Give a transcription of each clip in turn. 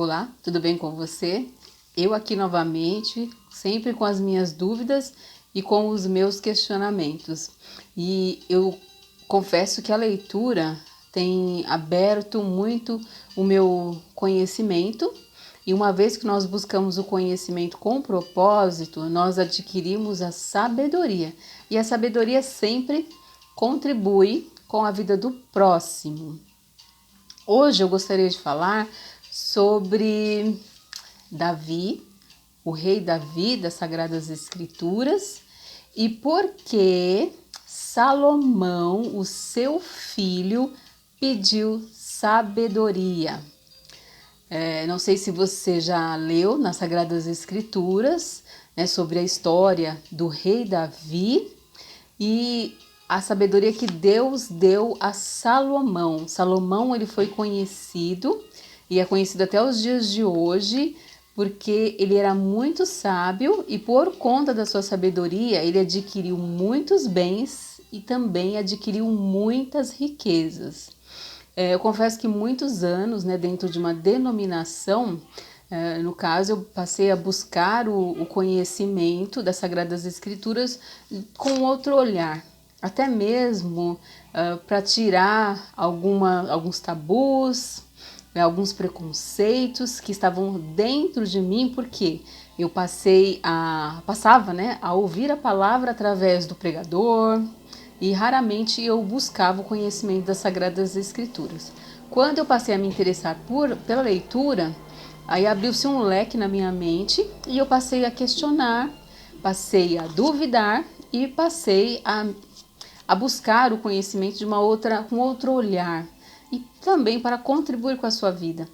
Olá, tudo bem com você? Eu aqui novamente, sempre com as minhas dúvidas e com os meus questionamentos. E eu confesso que a leitura tem aberto muito o meu conhecimento, e uma vez que nós buscamos o conhecimento com propósito, nós adquirimos a sabedoria. E a sabedoria sempre contribui com a vida do próximo. Hoje eu gostaria de falar sobre Davi, o rei Davi das Sagradas Escrituras, e por que Salomão, o seu filho, pediu sabedoria. Não sei se você já leu nas Sagradas Escrituras, né, sobre a história do rei Davi e a sabedoria que Deus deu a Salomão. Salomão, ele foi conhecido e é conhecido até os dias de hoje porque ele era muito sábio e por conta da sua sabedoria ele adquiriu muitos bens e também adquiriu muitas riquezas. Eu confesso que muitos anos, né, dentro de uma denominação, no caso, eu passei a buscar o conhecimento das Sagradas Escrituras com outro olhar, até mesmo para tirar alguns tabus, alguns preconceitos que estavam dentro de mim, porque eu passava, né, a ouvir a palavra através do pregador e raramente eu buscava o conhecimento das Sagradas Escrituras. Quando eu passei a me interessar pela leitura, aí abriu-se um leque na minha mente e eu passei a questionar, passei a duvidar e passei a buscar o conhecimento de com outro olhar e também para contribuir com a sua vida.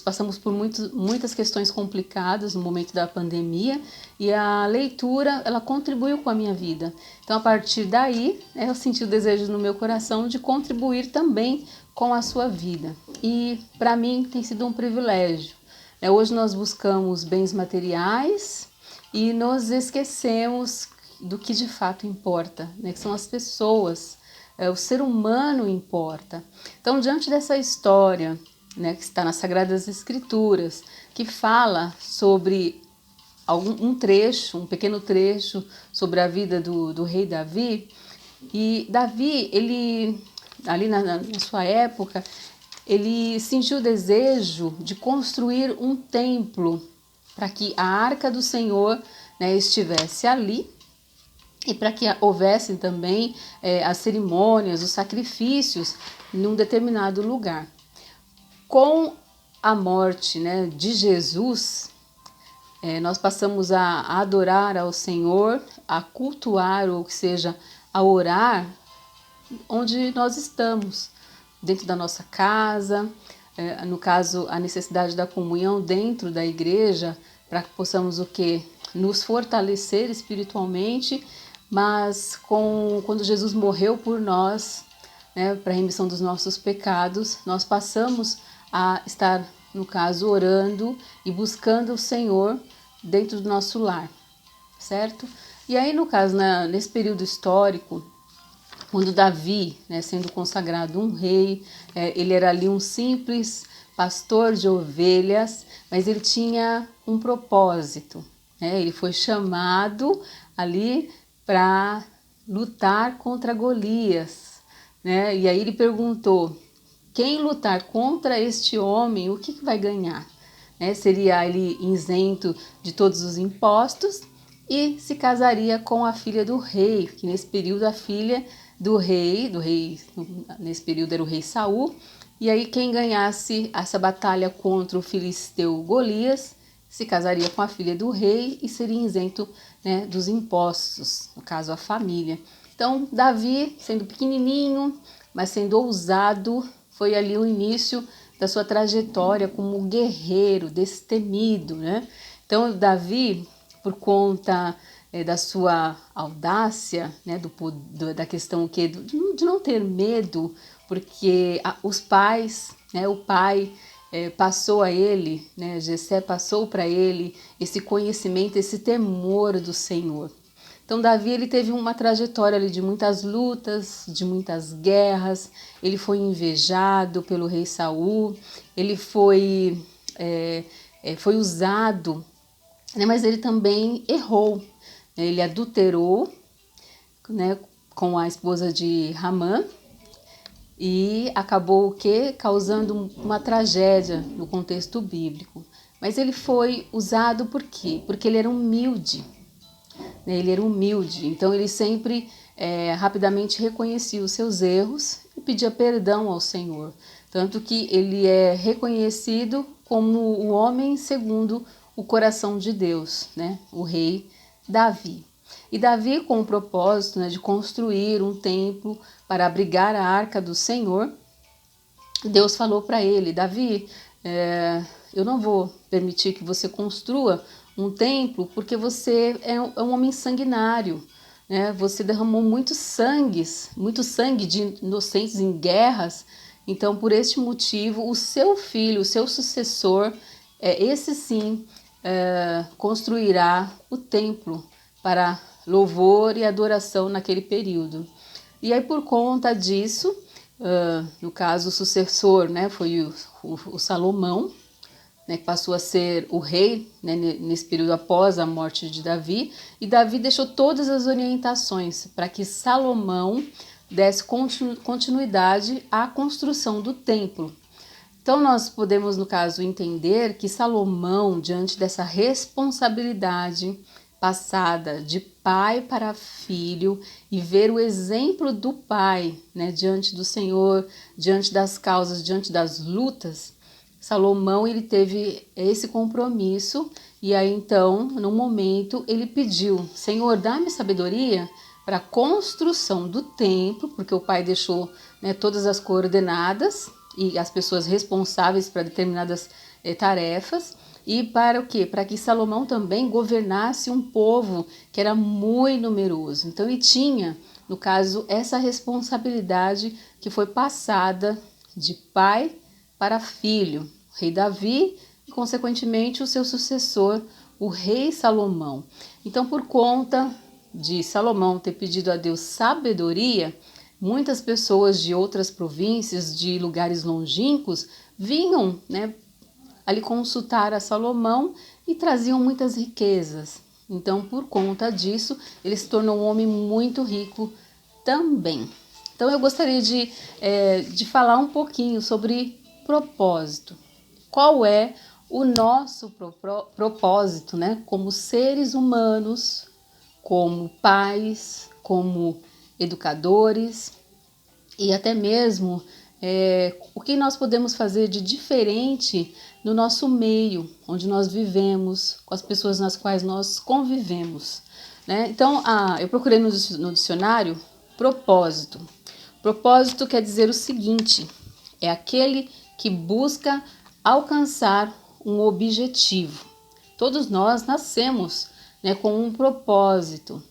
Passamos por muitas questões complicadas no momento da pandemia e a leitura, ela contribuiu com a minha vida. Então, a partir daí, eu senti o desejo no meu coração de contribuir também com a sua vida. E, para mim, tem sido um privilégio. Hoje nós buscamos bens materiais e nos esquecemos do que de fato importa, né? Que são as pessoas, o ser humano importa. Então, diante dessa história, né, que está nas Sagradas Escrituras, que fala sobre um pequeno trecho sobre a vida do rei Davi. E Davi, ele, ali na sua época, ele sentiu o desejo de construir um templo para que a arca do Senhor, né, estivesse ali e para que houvesse também as cerimônias, os sacrifícios num determinado lugar. Com a morte, né, de Jesus, nós passamos a adorar ao Senhor, a cultuar, ou que seja, a orar onde nós estamos, dentro da nossa casa, no caso, a necessidade da comunhão dentro da igreja, para que possamos o quê? Nos fortalecer espiritualmente, mas quando Jesus morreu por nós, né, para a remissão dos nossos pecados, nós passamos a estar, no caso, orando e buscando o Senhor dentro do nosso lar, certo? E aí, no caso, nesse período histórico, quando Davi, né, sendo consagrado um rei, ele era ali um simples pastor de ovelhas, mas ele tinha um propósito, né? Ele foi chamado ali para lutar contra Golias, né? E aí ele perguntou: quem lutar contra este homem, o que vai ganhar? Seria ele isento de todos os impostos e se casaria com a filha do rei, que nesse período a filha do rei, nesse período era o rei Saul, e aí quem ganhasse essa batalha contra o filisteu Golias se casaria com a filha do rei e seria isento, né, dos impostos, no caso a família. Então Davi, sendo pequenininho, mas sendo ousado, foi ali o início da sua trajetória como guerreiro destemido, né? Então Davi, por conta da sua audácia, né, da questão de não ter medo, porque os pais, né, o pai passou a ele, né, Jessé passou para ele esse conhecimento, esse temor do Senhor. Então Davi ele teve uma trajetória ali de muitas lutas, de muitas guerras. Ele foi invejado pelo rei Saul. Ele foi usado, né? Mas ele também errou. Ele adulterou, né, com a esposa de Ramã. E acabou o quê? Causando uma tragédia no contexto bíblico. Mas ele foi usado por quê? Porque ele era humilde. Né? Ele era humilde, então ele sempre rapidamente reconhecia os seus erros e pedia perdão ao Senhor. Tanto que ele é reconhecido como o homem segundo o coração de Deus, né? O rei Davi. E Davi, com o propósito, né, de construir um templo para abrigar a arca do Senhor, Deus falou para ele: Davi, eu não vou permitir que você construa um templo porque você é um homem sanguinário, né? Você derramou muito sangue de inocentes em guerras. Então, por este motivo, o seu filho, o seu sucessor, esse sim, construirá o templo para louvor e adoração naquele período. E aí, por conta disso, no caso, o sucessor, né, foi o Salomão, né, que passou a ser o rei, né, nesse período após a morte de Davi. E Davi deixou todas as orientações para que Salomão desse continuidade à construção do templo. Então nós podemos, no caso, entender que Salomão, diante dessa responsabilidade passada de pai para filho e ver o exemplo do pai, né, diante do Senhor, diante das causas, diante das lutas, Salomão ele teve esse compromisso. E aí então, no momento, ele pediu: Senhor, dá-me sabedoria para a construção do templo, porque o pai deixou, né, todas as coordenadas e as pessoas responsáveis para determinadas tarefas. E para o quê? Para que Salomão também governasse um povo que era muito numeroso. Então ele tinha, no caso, essa responsabilidade que foi passada de pai para filho, o rei Davi e, consequentemente, o seu sucessor, o rei Salomão. Então, por conta de Salomão ter pedido a Deus sabedoria, muitas pessoas de outras províncias, de lugares longínquos, vinham, né, ali consultar a Salomão e traziam muitas riquezas. Então, por conta disso, ele se tornou um homem muito rico também. Então, eu gostaria de falar um pouquinho sobre propósito. Qual é o nosso propósito, né? Como seres humanos, como pais, como educadores e até mesmo o que nós podemos fazer de diferente no nosso meio, onde nós vivemos, com as pessoas nas quais nós convivemos, né? Então, eu procurei no dicionário propósito. Propósito quer dizer o seguinte: é aquele que busca alcançar um objetivo. Todos nós nascemos, né, com um propósito.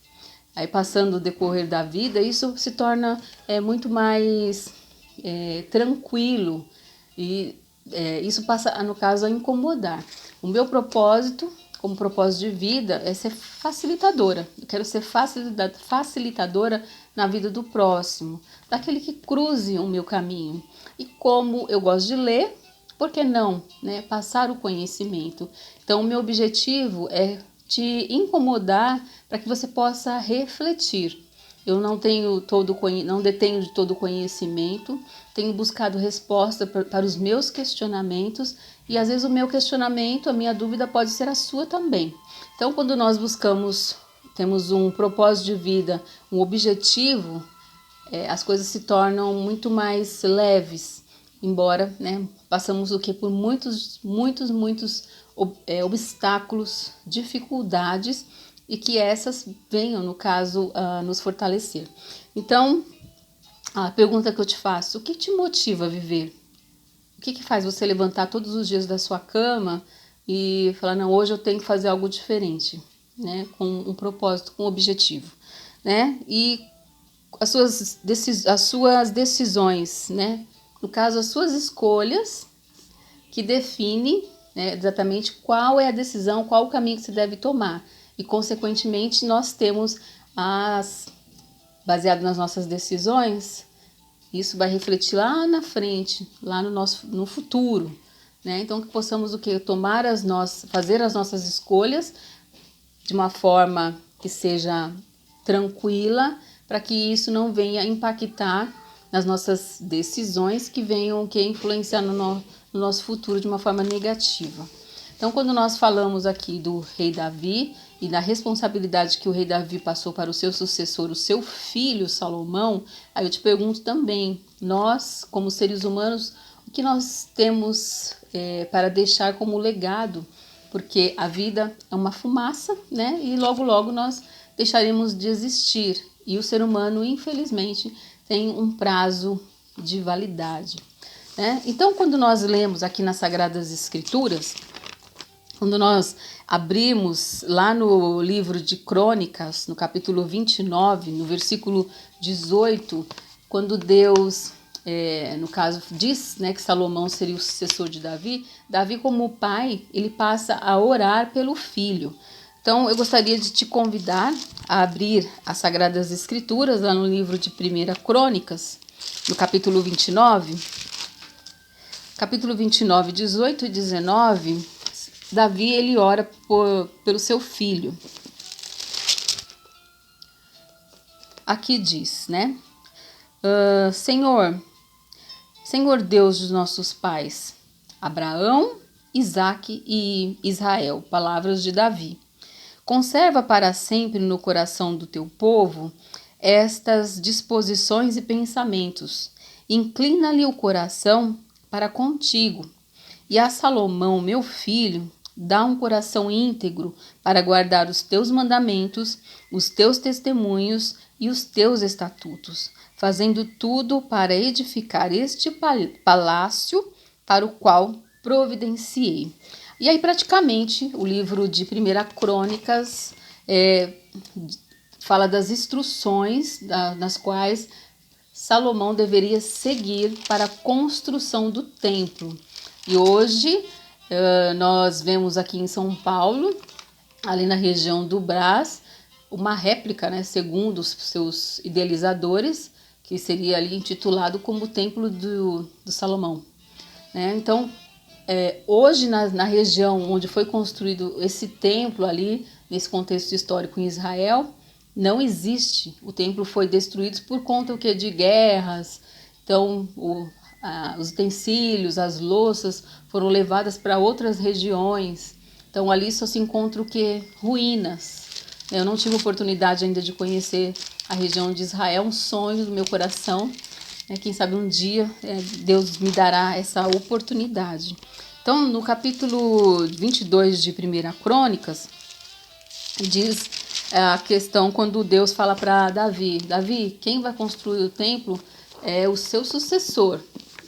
Aí, passando o decorrer da vida, isso se torna muito mais tranquilo e isso passa, no caso, a incomodar. O meu propósito, como propósito de vida, é ser facilitadora. Eu quero ser facilitadora na vida do próximo, daquele que cruze o meu caminho. E como eu gosto de ler, por que não, né, passar o conhecimento? Então, o meu objetivo é te incomodar para que você possa refletir. Eu não detenho de todo o conhecimento, tenho buscado resposta para os meus questionamentos e às vezes o meu questionamento, a minha dúvida pode ser a sua também. Então, quando nós temos um propósito de vida, um objetivo, as coisas se tornam muito mais leves, embora, né, passamos por muitos obstáculos, dificuldades, e que essas venham, no caso, nos fortalecer. Então, a pergunta que eu te faço: o que te motiva a viver? O que faz você levantar todos os dias da sua cama e falar: não, hoje eu tenho que fazer algo diferente, né? Com um propósito, com um objetivo, né? E as suas decisões, né? No caso, as suas escolhas que definem, né, exatamente qual é a decisão, qual o caminho que se deve tomar. E, consequentemente, nós temos mas baseado nas nossas decisões, isso vai refletir lá na frente, lá no futuro, né? Então que possamos fazer as nossas escolhas de uma forma que seja tranquila, para que isso não venha impactar nas nossas decisões que venham influenciar no nosso futuro de uma forma negativa. Então, quando nós falamos aqui do rei Davi e da responsabilidade que o rei Davi passou para o seu sucessor, o seu filho Salomão, aí eu te pergunto também, nós, como seres humanos, o que nós temos para deixar como legado? Porque a vida é uma fumaça, né? E logo, logo nós deixaremos de existir. E o ser humano, infelizmente, tem um prazo de validade, né? Então, quando nós lemos aqui nas Sagradas Escrituras, quando nós abrimos lá no livro de Crônicas, no capítulo 29, no versículo 18, quando Deus, no caso, diz, né, que Salomão seria o sucessor de Davi, Davi, como pai, ele passa a orar pelo filho. Então, eu gostaria de te convidar a abrir as Sagradas Escrituras, lá no livro de 1 Crônicas, no capítulo 29. Capítulo 29, 18 e 19... Davi, ele ora pelo seu filho. Aqui diz, né? Senhor Deus dos nossos pais, Abraão, Isaque e Israel, palavras de Davi. Conserva para sempre no coração do teu povo estas disposições e pensamentos. Inclina-lhe o coração para contigo. E a Salomão, meu filho, dá um coração íntegro para guardar os teus mandamentos, os teus testemunhos e os teus estatutos, fazendo tudo para edificar este palácio para o qual providenciei. E aí, praticamente, o livro de 1 Crônicas fala das instruções nas quais Salomão deveria seguir para a construção do templo. E hoje nós vemos aqui em São Paulo, ali na região do Brás, uma réplica, né, segundo os seus idealizadores, que seria ali intitulado como o Templo do Salomão, né? Então, hoje na região onde foi construído esse templo ali, nesse contexto histórico em Israel, não existe. O templo foi destruído por conta de guerras. Então, os utensílios, as louças foram levadas para outras regiões. Então ali só se encontra ruínas. Eu não tive oportunidade ainda de conhecer a região de Israel, um sonho do meu coração. Quem sabe um dia Deus me dará essa oportunidade. Então, no capítulo 22 de 1 Crônicas, diz a questão quando Deus fala para Davi: Davi, quem vai construir o templo é o seu sucessor.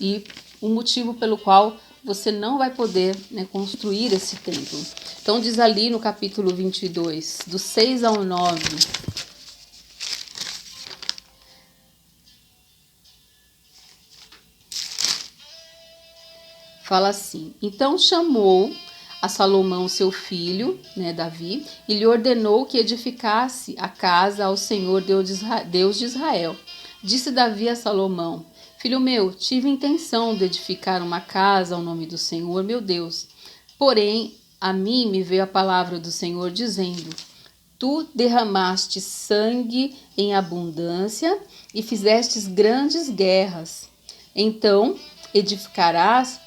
E o motivo pelo qual você não vai poder, né, construir esse templo. Então diz ali no capítulo 22, do 6 ao 9. Fala assim: então chamou a Salomão seu filho, né, Davi, e lhe ordenou que edificasse a casa ao Senhor Deus de Israel. Disse Davi a Salomão: filho meu, tive intenção de edificar uma casa ao nome do Senhor, meu Deus. Porém, a mim me veio a palavra do Senhor dizendo: tu derramaste sangue em abundância e fizestes grandes guerras. Então edificarás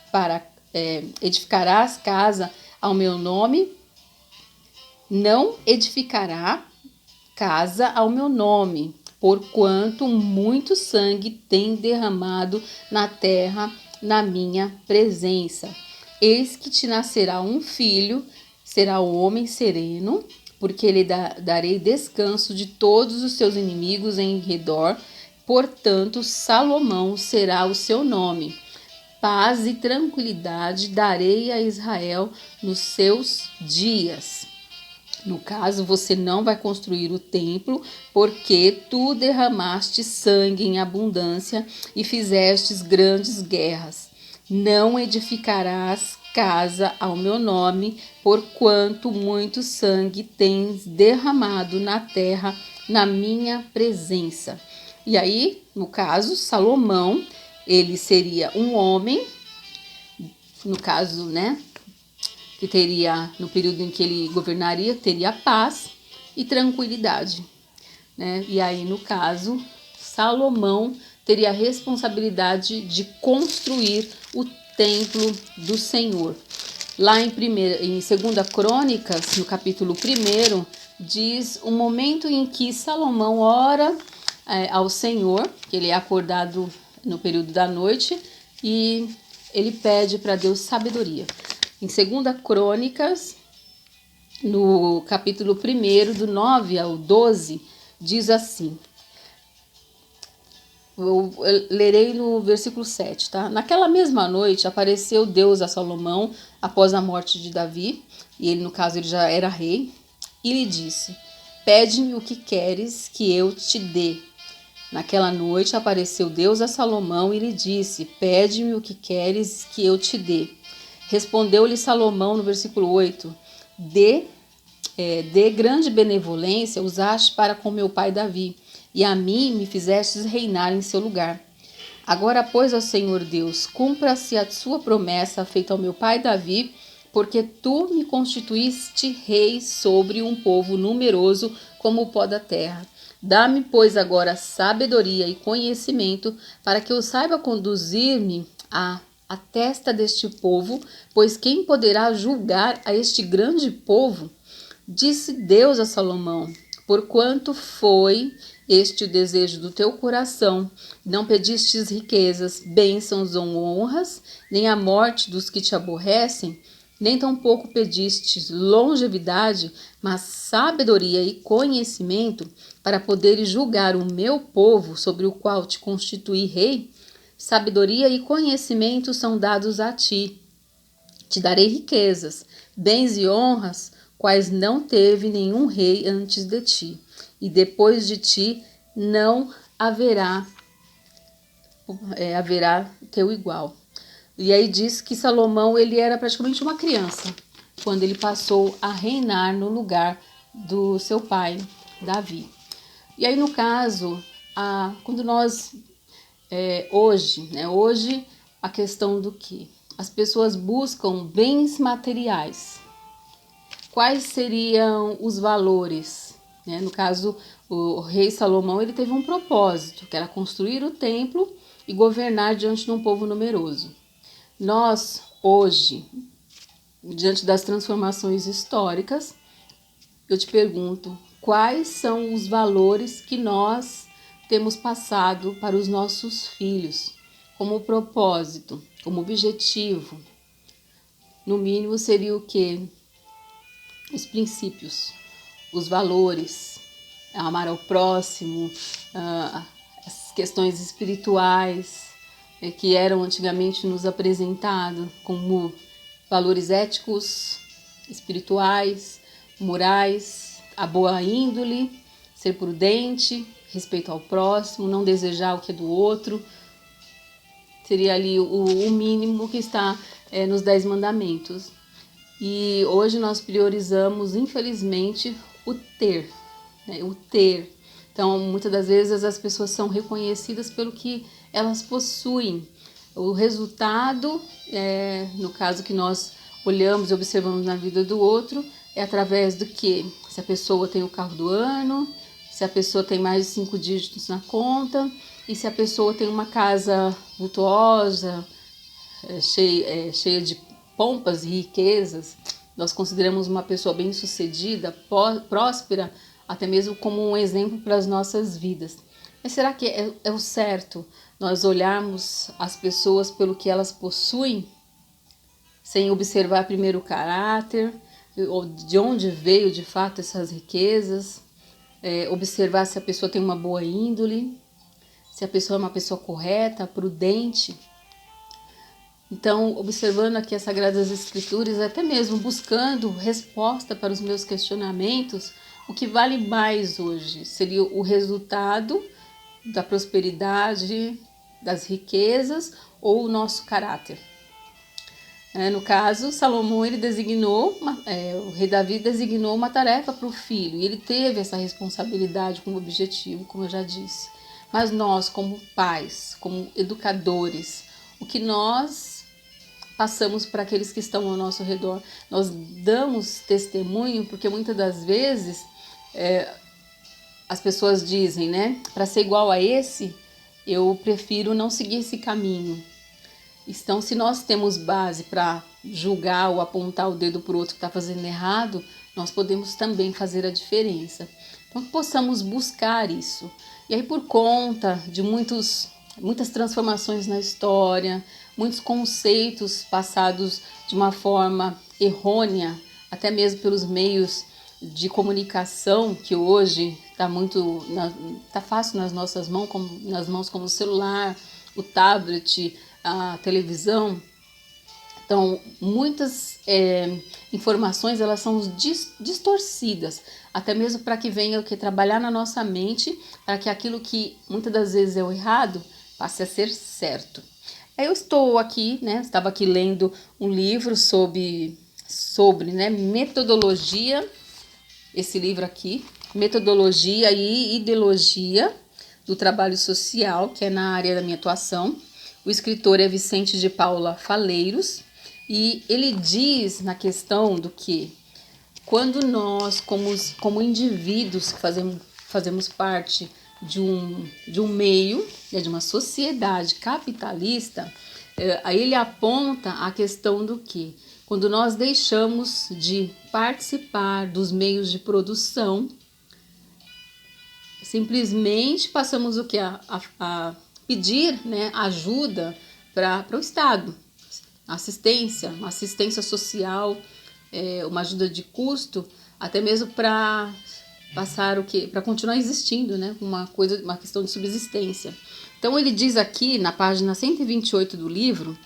casa ao meu nome? Não edificará casa ao meu nome, porquanto muito sangue tem derramado na terra na minha presença. Eis que te nascerá um filho, será um homem sereno, porque lhe darei descanso de todos os seus inimigos em redor. Portanto, Salomão será o seu nome. Paz e tranquilidade darei a Israel nos seus dias. No caso, você não vai construir o templo, porque tu derramaste sangue em abundância e fizestes grandes guerras. Não edificarás casa ao meu nome, porquanto muito sangue tens derramado na terra na minha presença. E aí, no caso, Salomão, ele seria um homem, no caso, né, que teria, no período em que ele governaria, teria paz e tranquilidade, né? E aí, no caso, Salomão teria a responsabilidade de construir o templo do Senhor. Lá em 2 Crônicas, no capítulo 1, diz o momento em que Salomão ora ao Senhor, que ele é acordado no período da noite, e ele pede para Deus sabedoria. Em 2 Crônicas, no capítulo 1, do 9 ao 12, diz assim, eu lerei no versículo 7, tá? Naquela mesma noite apareceu Deus a Salomão após a morte de Davi, e ele, no caso, ele já era rei, e lhe disse, pede-me o que queres que eu te dê. Naquela noite apareceu Deus a Salomão e lhe disse, pede-me o que queres que eu te dê. Respondeu-lhe Salomão no versículo 8, de grande benevolência usaste para com meu pai Davi, e a mim me fizestes reinar em seu lugar. Agora, pois, ó Senhor Deus, cumpra-se a sua promessa feita ao meu pai Davi, porque tu me constituíste rei sobre um povo numeroso como o pó da terra. Dá-me, pois, agora sabedoria e conhecimento, para que eu saiba conduzir-me à testa deste povo, pois quem poderá julgar a este grande povo? Disse Deus a Salomão, porquanto foi este o desejo do teu coração, não pedistes riquezas, bênçãos ou honras, nem a morte dos que te aborrecem, nem tampouco pedistes longevidade, mas sabedoria e conhecimento, para poderes julgar o meu povo, sobre o qual te constituí rei. Sabedoria e conhecimento são dados a ti. Te darei riquezas, bens e honras, quais não teve nenhum rei antes de ti, e depois de ti não haverá teu igual. E aí diz que Salomão, ele era praticamente uma criança quando ele passou a reinar no lugar do seu pai, Davi. E aí, no caso, quando nós, hoje a questão do que? As pessoas buscam bens materiais. Quais seriam os valores? No caso, o rei Salomão, ele teve um propósito, que era construir o templo e governar diante de um povo numeroso. Nós, hoje, diante das transformações históricas, eu te pergunto, quais são os valores que nós temos passado para os nossos filhos, como propósito, como objetivo? No mínimo seria o quê? Os princípios, os valores, amar ao próximo, as questões espirituais, que eram antigamente nos apresentados como valores éticos, espirituais, morais, a boa índole, ser prudente, respeito ao próximo, não desejar o que é do outro. Seria ali o mínimo que está nos 10 mandamentos. E hoje nós priorizamos, infelizmente, o ter, o ter. Então, muitas das vezes as pessoas são reconhecidas pelo que elas possuem. O resultado, no caso que nós olhamos e observamos na vida do outro, é através do que? Se a pessoa tem o carro do ano, se a pessoa tem mais de 5 dígitos na conta, e se a pessoa tem uma casa vultuosa, cheia de pompas e riquezas. Nós consideramos uma pessoa bem-sucedida, próspera, até mesmo como um exemplo para as nossas vidas. Mas será que é o certo nós olharmos as pessoas pelo que elas possuem, sem observar primeiro o caráter, ou de onde veio de fato essas riquezas, observar se a pessoa tem uma boa índole, se a pessoa é uma pessoa correta, prudente? Então, observando aqui as Sagradas Escrituras, até mesmo buscando resposta para os meus questionamentos, o que vale mais hoje seria o resultado da prosperidade, das riquezas ou o nosso caráter? No caso, Salomão, ele designou, o rei Davi designou uma tarefa para o filho, e ele teve essa responsabilidade como objetivo, como eu já disse. Mas nós, como pais, como educadores, o que nós passamos para aqueles que estão ao nosso redor, nós damos testemunho, porque muitas das vezes as pessoas dizem, né, para ser igual a esse, eu prefiro não seguir esse caminho. Então, se nós temos base para julgar ou apontar o dedo para o outro que está fazendo errado, nós podemos também fazer a diferença. Então, que possamos buscar isso. E aí, por conta de muitas transformações na história, muitos conceitos passados de uma forma errônea, até mesmo pelos meios de comunicação, que hoje está fácil nas nossas mãos, como o celular, o tablet, a televisão. Então, muitas informações, elas são distorcidas, até mesmo para que venha o que trabalhar na nossa mente, para que aquilo que muitas das vezes é o errado passe a ser certo. Eu estou aqui, estava aqui lendo um livro sobre metodologia, esse livro aqui, Metodologia e Ideologia do Trabalho Social, que é na área da minha atuação. O escritor é Vicente de Paula Faleiros, e ele diz na questão do que quando nós, como indivíduos que fazemos parte de um meio, de uma sociedade capitalista, aí ele aponta a questão do que quando nós deixamos de participar dos meios de produção, simplesmente passamos o que a pedir, ajuda para o Estado, uma assistência social, uma ajuda de custo, até mesmo para passar para continuar existindo, uma questão de subsistência. Então ele diz aqui na página 128 do livro,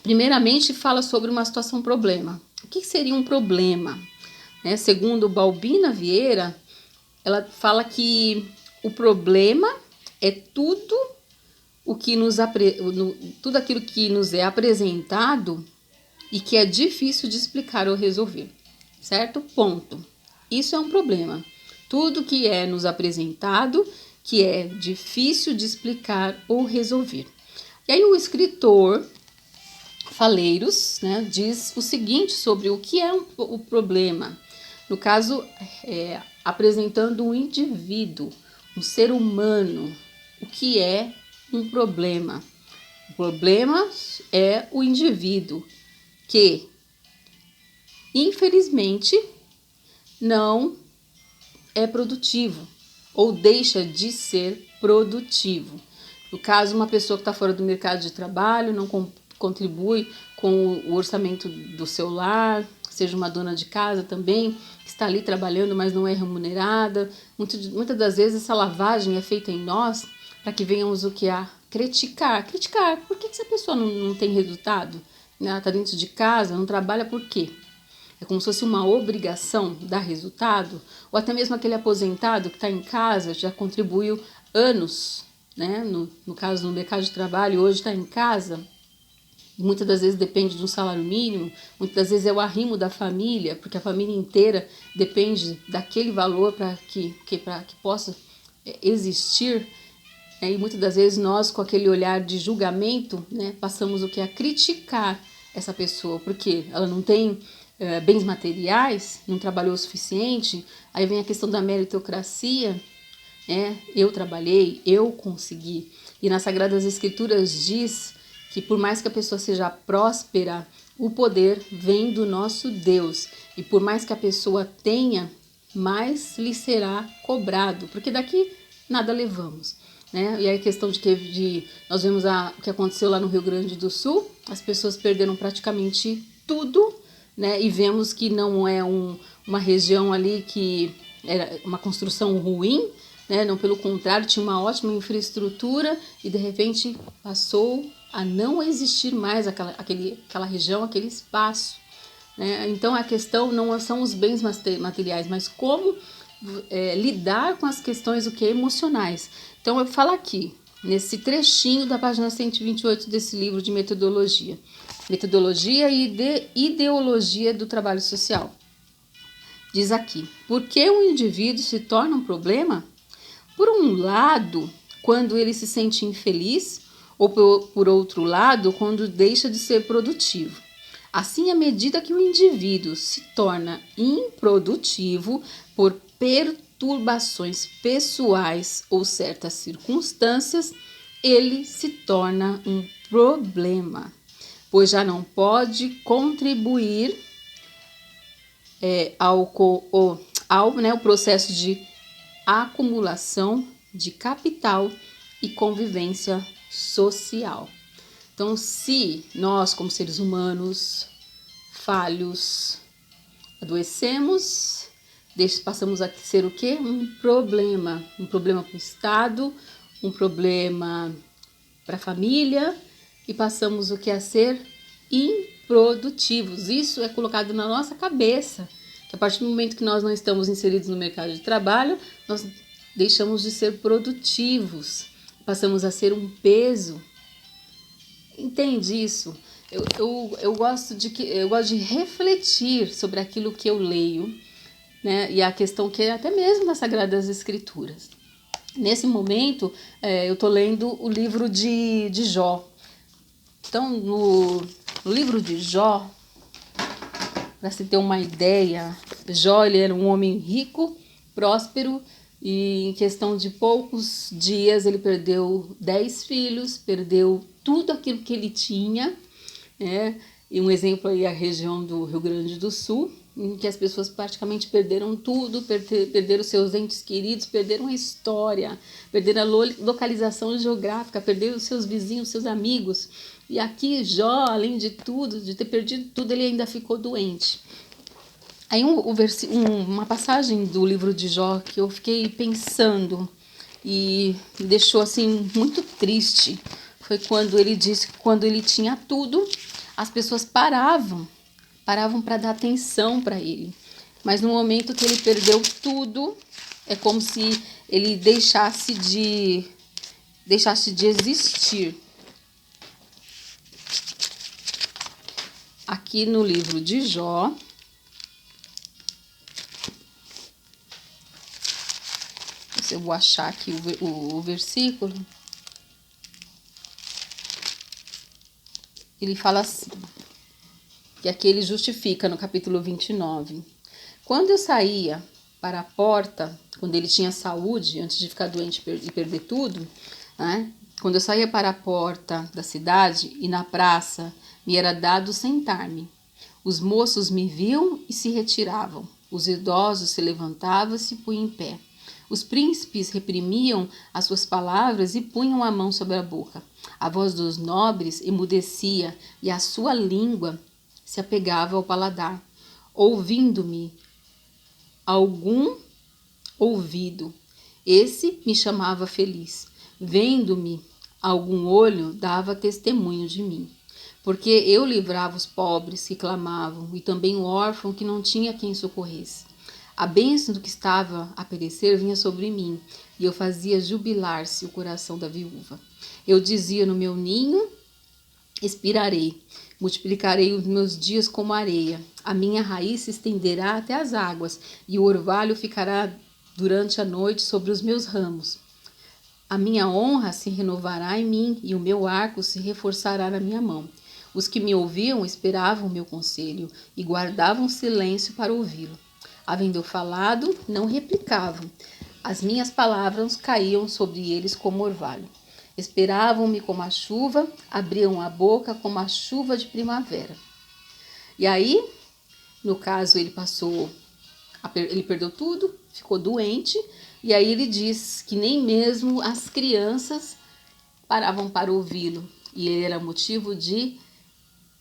primeiramente fala sobre uma situação problema. O que seria um problema? Segundo Balbina Vieira, ela fala que o problema é tudo aquilo que nos é apresentado e que é difícil de explicar ou resolver, certo? Ponto. Isso é um problema. Tudo que é nos apresentado que é difícil de explicar ou resolver. E aí o escritor Faleiros, diz o seguinte sobre o que é o problema. No caso, apresentando um indivíduo, um ser humano, o que é um problema. O problema é o indivíduo que, infelizmente, não é produtivo ou deixa de ser produtivo. No caso, uma pessoa que está fora do mercado de trabalho, não contribui com o orçamento do seu lar, seja uma dona de casa também, que está ali trabalhando, mas não é remunerada. Muitas das vezes essa lavagem é feita em nós para que venhamos a criticar. Por que essa pessoa não tem resultado? Ela está dentro de casa, não trabalha por quê? É como se fosse uma obrigação dar resultado, ou até mesmo aquele aposentado que está em casa, já contribuiu anos, no caso no mercado de trabalho, hoje está em casa, muitas das vezes depende de um salário mínimo, muitas das vezes é o arrimo da família, porque a família inteira depende daquele valor para que possa existir. E muitas das vezes nós, com aquele olhar de julgamento, passamos a criticar essa pessoa, porque ela não tem bens materiais, não trabalhou o suficiente. Aí vem a questão da meritocracia, eu trabalhei, eu consegui. E nas Sagradas Escrituras diz que por mais que a pessoa seja próspera, o poder vem do nosso Deus. E por mais que a pessoa tenha, mais lhe será cobrado, porque daqui nada levamos. E aí a questão nós vemos o que aconteceu lá no Rio Grande do Sul, as pessoas perderam praticamente tudo, e vemos que não é uma região ali que era uma construção ruim, não, pelo contrário, tinha uma ótima infraestrutura e de repente passou a não existir mais aquela região, aquele espaço. Então a questão não são os bens materiais, mas como lidar com as questões emocionais. Então eu falo aqui, nesse trechinho da página 128 desse livro de metodologia. Metodologia e ideologia do trabalho social. Diz aqui: por que o indivíduo se torna um problema? Por um lado, quando ele se sente infeliz, ou por outro lado, quando deixa de ser produtivo. Assim, à medida que o indivíduo se torna improdutivo por perturbações pessoais ou certas circunstâncias, ele se torna um problema, pois já não pode contribuir ao processo de acumulação de capital e convivência social. Então, se nós, como seres humanos, falhos, adoecemos, passamos a ser o quê? Um problema para o Estado, um problema para a família, e passamos o que? A ser improdutivos. Isso é colocado na nossa cabeça, que a partir do momento que nós não estamos inseridos no mercado de trabalho, nós deixamos de ser produtivos, passamos a ser um peso. Entende isso? Eu gosto de refletir sobre aquilo que eu leio, né? E a questão que é até mesmo das Sagradas Escrituras. Nesse momento, eu estou lendo o livro de Jó. Então, no livro de Jó, para se ter uma ideia, Jó ele era um homem rico, próspero, e em questão de poucos dias ele perdeu 10 filhos, perdeu tudo aquilo que ele tinha, né? E um exemplo aí é a região do Rio Grande do Sul, em que as pessoas praticamente perderam tudo, perderam seus entes queridos, perderam a história, perderam a localização geográfica, perderam os seus vizinhos, seus amigos. E aqui Jó, além de tudo, de ter perdido tudo, ele ainda ficou doente. Aí uma passagem do livro de Jó que eu fiquei pensando e me deixou assim muito triste, foi quando ele disse que quando ele tinha tudo, as pessoas paravam para dar atenção para ele. Mas no momento que ele perdeu tudo, é como se ele deixasse de existir. Aqui no livro de Jó, eu vou achar aqui o versículo. Ele fala assim, que aqui ele justifica no capítulo 29. Quando eu saía para a porta, quando ele tinha saúde, antes de ficar doente e perder tudo, né? Quando eu saía para a porta da cidade e na praça, me era dado sentar-me. Os moços me viam e se retiravam. Os idosos se levantavam e se punham em pé. Os príncipes reprimiam as suas palavras e punham a mão sobre a boca. A voz dos nobres emudecia e a sua língua se apegava ao paladar. Ouvindo-me algum ouvido, esse me chamava feliz. Vendo-me algum olho, dava testemunho de mim. Porque eu livrava os pobres que clamavam e também o órfão que não tinha quem socorresse. A bênção do que estava a perecer vinha sobre mim, e eu fazia jubilar-se o coração da viúva. Eu dizia no meu ninho, expirarei, multiplicarei os meus dias como areia. A minha raiz se estenderá até as águas, e o orvalho ficará durante a noite sobre os meus ramos. A minha honra se renovará em mim, e o meu arco se reforçará na minha mão. Os que me ouviam esperavam o meu conselho, e guardavam silêncio para ouvi-lo. Havendo eu falado, não replicavam. As minhas palavras caíam sobre eles como orvalho. Esperavam-me como a chuva, abriam a boca como a chuva de primavera. E aí, no caso, ele perdeu tudo, ficou doente, e aí ele diz que nem mesmo as crianças paravam para ouvi-lo. E ele era motivo de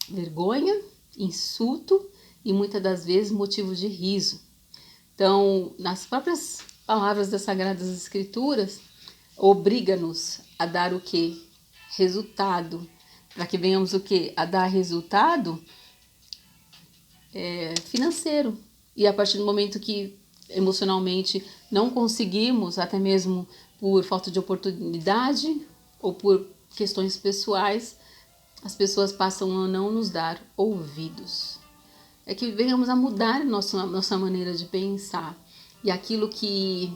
vergonha, insulto e muitas das vezes motivo de riso. Então, nas próprias palavras das Sagradas Escrituras, obriga-nos a dar o quê? Resultado. Para que venhamos o quê? A dar resultado financeiro. E a partir do momento que emocionalmente não conseguimos, até mesmo por falta de oportunidade, ou por questões pessoais, as pessoas passam a não nos dar ouvidos. É que venhamos a mudar nossa maneira de pensar. E aquilo que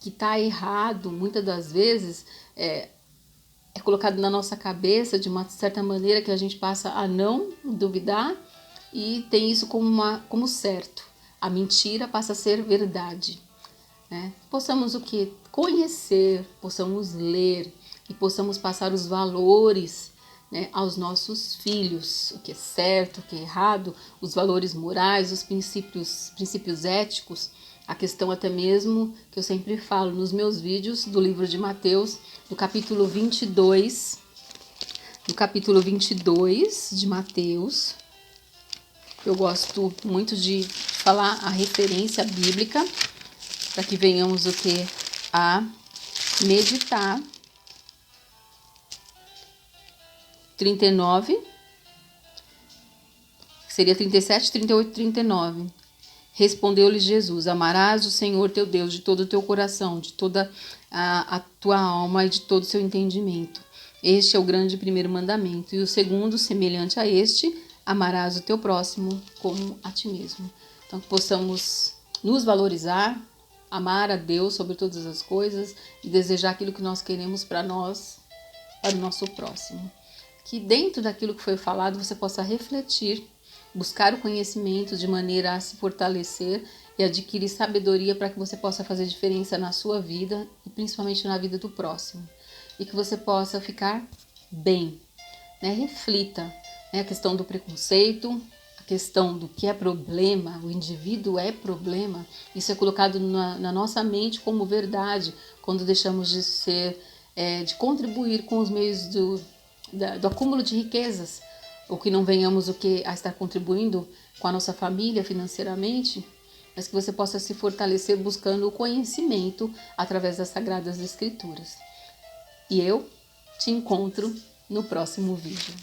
está errado, muitas das vezes, é colocado na nossa cabeça de uma certa maneira que a gente passa a não duvidar e tem isso como certo. A mentira passa a ser verdade. Né? Possamos o quê? Conhecer, possamos ler e possamos passar os valores, né, aos nossos filhos, o que é certo, o que é errado, os valores morais, os princípios éticos, a questão até mesmo que eu sempre falo nos meus vídeos do livro de Mateus, do capítulo 22 de Mateus. Eu gosto muito de falar a referência bíblica para que venhamos o que? A meditar. 39, seria 37, 38, 39. Respondeu-lhe Jesus: amarás o Senhor teu Deus de todo o teu coração, de toda a tua alma e de todo o seu entendimento. Este é o grande primeiro mandamento. E o segundo, semelhante a este, amarás o teu próximo como a ti mesmo. Então, que possamos nos valorizar, amar a Deus sobre todas as coisas e desejar aquilo que nós queremos para nós, para o nosso próximo. Que dentro daquilo que foi falado você possa refletir, buscar o conhecimento de maneira a se fortalecer e adquirir sabedoria para que você possa fazer diferença na sua vida e principalmente na vida do próximo. E que você possa ficar bem, né? Reflita, né? A questão do preconceito, a questão do que é problema, o indivíduo é problema, isso é colocado na nossa mente como verdade quando deixamos de de contribuir com os meios do acúmulo de riquezas, ou que não venhamos a estar contribuindo com a nossa família financeiramente, mas que você possa se fortalecer buscando o conhecimento através das Sagradas Escrituras. E eu te encontro no próximo vídeo.